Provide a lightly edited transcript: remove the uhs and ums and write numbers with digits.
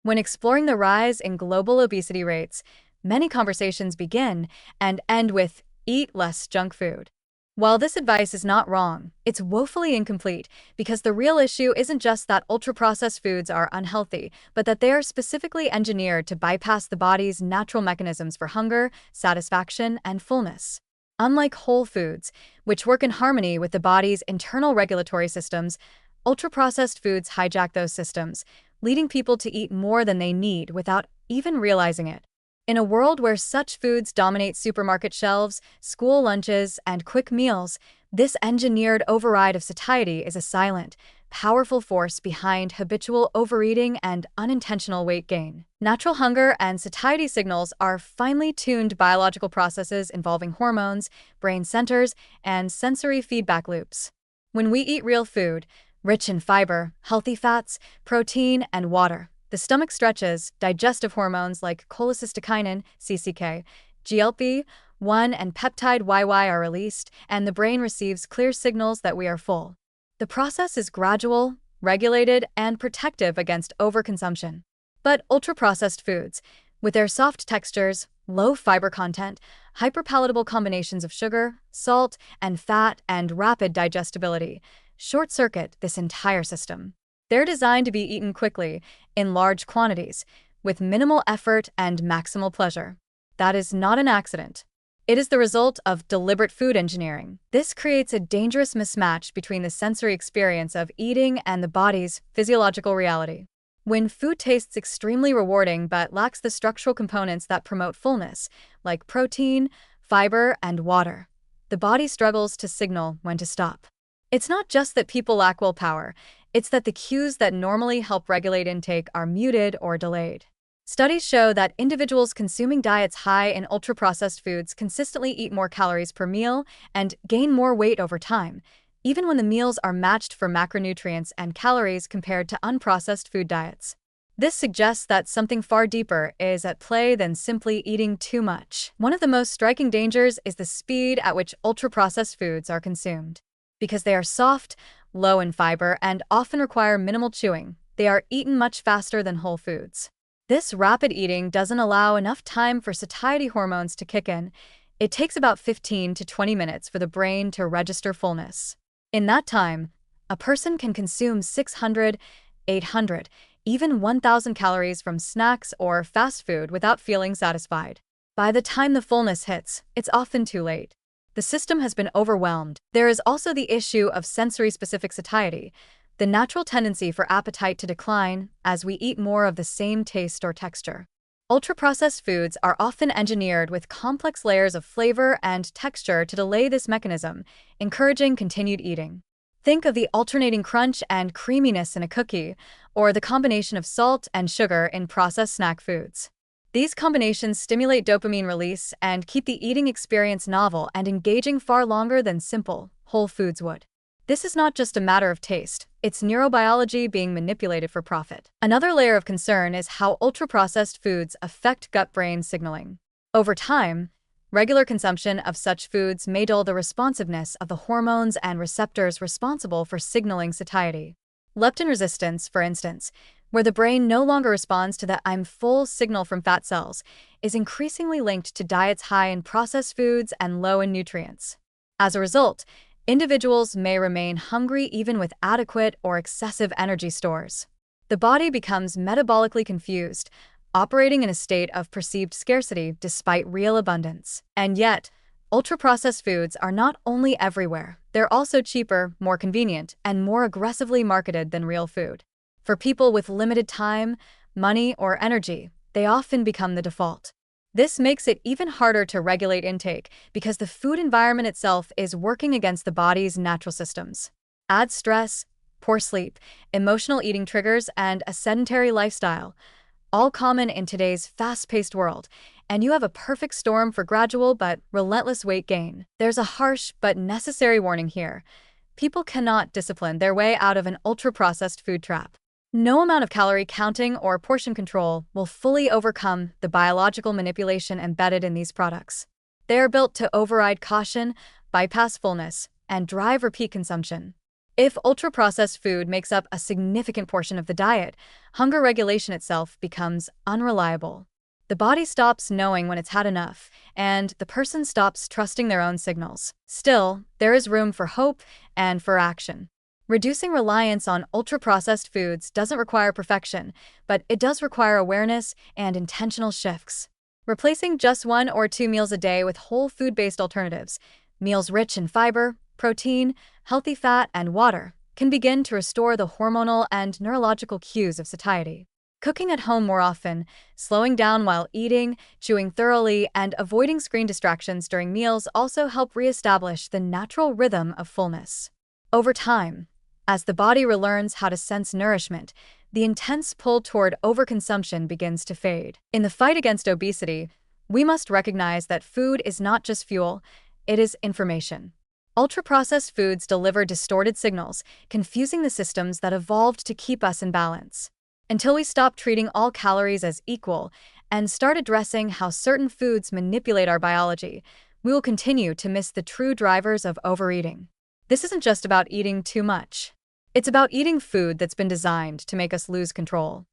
When exploring the rise in global obesity rates, many conversations begin and end with eat less junk food. While this advice is not wrong, it's woefully incomplete because the real issue isn't just that ultra-processed foods are unhealthy, but that they are specifically engineered to bypass the body's natural mechanisms for hunger, satisfaction, and fullness. Unlike whole foods, which work in harmony with the body's internal regulatory systems, ultra-processed foods hijack those systems, leading people to eat more than they need without even realizing it. In a world where such foods dominate supermarket shelves, school lunches, and quick meals, this engineered override of satiety is a silent, powerful force behind habitual overeating and unintentional weight gain. Natural hunger and satiety signals are finely tuned biological processes involving hormones, brain centers, and sensory feedback loops. When we eat real food, rich in fiber, healthy fats, protein, and water, the stomach stretches, digestive hormones like cholecystokinin, CCK, GLP-1, and peptide YY are released, and the brain receives clear signals that we are full. The process is gradual, regulated, and protective against overconsumption. But ultra-processed foods, with their soft textures, low fiber content, hyperpalatable combinations of sugar, salt, and fat, and rapid digestibility, short-circuit this entire system. They're designed to be eaten quickly, in large quantities, with minimal effort and maximal pleasure. That is not an accident. It is the result of deliberate food engineering. This creates a dangerous mismatch between the sensory experience of eating and the body's physiological reality. When food tastes extremely rewarding but lacks the structural components that promote fullness, like protein, fiber, and water, the body struggles to signal when to stop. It's not just that people lack willpower, it's that the cues that normally help regulate intake are muted or delayed. Studies show that individuals consuming diets high in ultra-processed foods consistently eat more calories per meal and gain more weight over time, even when the meals are matched for macronutrients and calories compared to unprocessed food diets. This suggests that something far deeper is at play than simply eating too much. One of the most striking dangers is the speed at which ultra-processed foods are consumed. Because they are soft, low in fiber, and often require minimal chewing, they are eaten much faster than whole foods. This rapid eating doesn't allow enough time for satiety hormones to kick in. It takes about 15 to 20 minutes for the brain to register fullness. In that time, a person can consume 600, 800, even 1,000 calories from snacks or fast food without feeling satisfied. By the time the fullness hits, it's often too late. The system has been overwhelmed. There is also the issue of sensory-specific satiety, the natural tendency for appetite to decline as we eat more of the same taste or texture. Ultra-processed foods are often engineered with complex layers of flavor and texture to delay this mechanism, encouraging continued eating. Think of the alternating crunch and creaminess in a cookie, or the combination of salt and sugar in processed snack foods. These combinations stimulate dopamine release and keep the eating experience novel and engaging far longer than simple, whole foods would. This is not just a matter of taste, it's neurobiology being manipulated for profit. Another layer of concern is how ultra-processed foods affect gut-brain signaling. Over time, regular consumption of such foods may dull the responsiveness of the hormones and receptors responsible for signaling satiety. Leptin resistance, for instance, where the brain no longer responds to the "I'm full" signal from fat cells, is increasingly linked to diets high in processed foods and low in nutrients. As a result, individuals may remain hungry even with adequate or excessive energy stores. The body becomes metabolically confused, operating in a state of perceived scarcity despite real abundance. And yet, ultra-processed foods are not only everywhere, they're also cheaper, more convenient, and more aggressively marketed than real food. For people with limited time, money, or energy, they often become the default. This makes it even harder to regulate intake because the food environment itself is working against the body's natural systems. Add stress, poor sleep, emotional eating triggers, and a sedentary lifestyle, all common in today's fast-paced world, and you have a perfect storm for gradual but relentless weight gain. There's a harsh but necessary warning here. People cannot discipline their way out of an ultra-processed food trap. No amount of calorie counting or portion control will fully overcome the biological manipulation embedded in these products. They are built to override caution, bypass fullness, and drive repeat consumption. If ultra-processed food makes up a significant portion of the diet, hunger regulation itself becomes unreliable. The body stops knowing when it's had enough, and the person stops trusting their own signals. Still, there is room for hope and for action. Reducing reliance on ultra-processed foods doesn't require perfection, but it does require awareness and intentional shifts. Replacing just 1 or 2 meals a day with whole food-based alternatives, meals rich in fiber, protein, healthy fat, and water, can begin to restore the hormonal and neurological cues of satiety. Cooking at home more often, slowing down while eating, chewing thoroughly, and avoiding screen distractions during meals also help reestablish the natural rhythm of fullness. Over time, as the body relearns how to sense nourishment, the intense pull toward overconsumption begins to fade. In the fight against obesity, we must recognize that food is not just fuel, it is information. Ultra-processed foods deliver distorted signals, confusing the systems that evolved to keep us in balance. Until we stop treating all calories as equal and start addressing how certain foods manipulate our biology, we will continue to miss the true drivers of overeating. This isn't just about eating too much. It's about eating food that's been designed to make us lose control.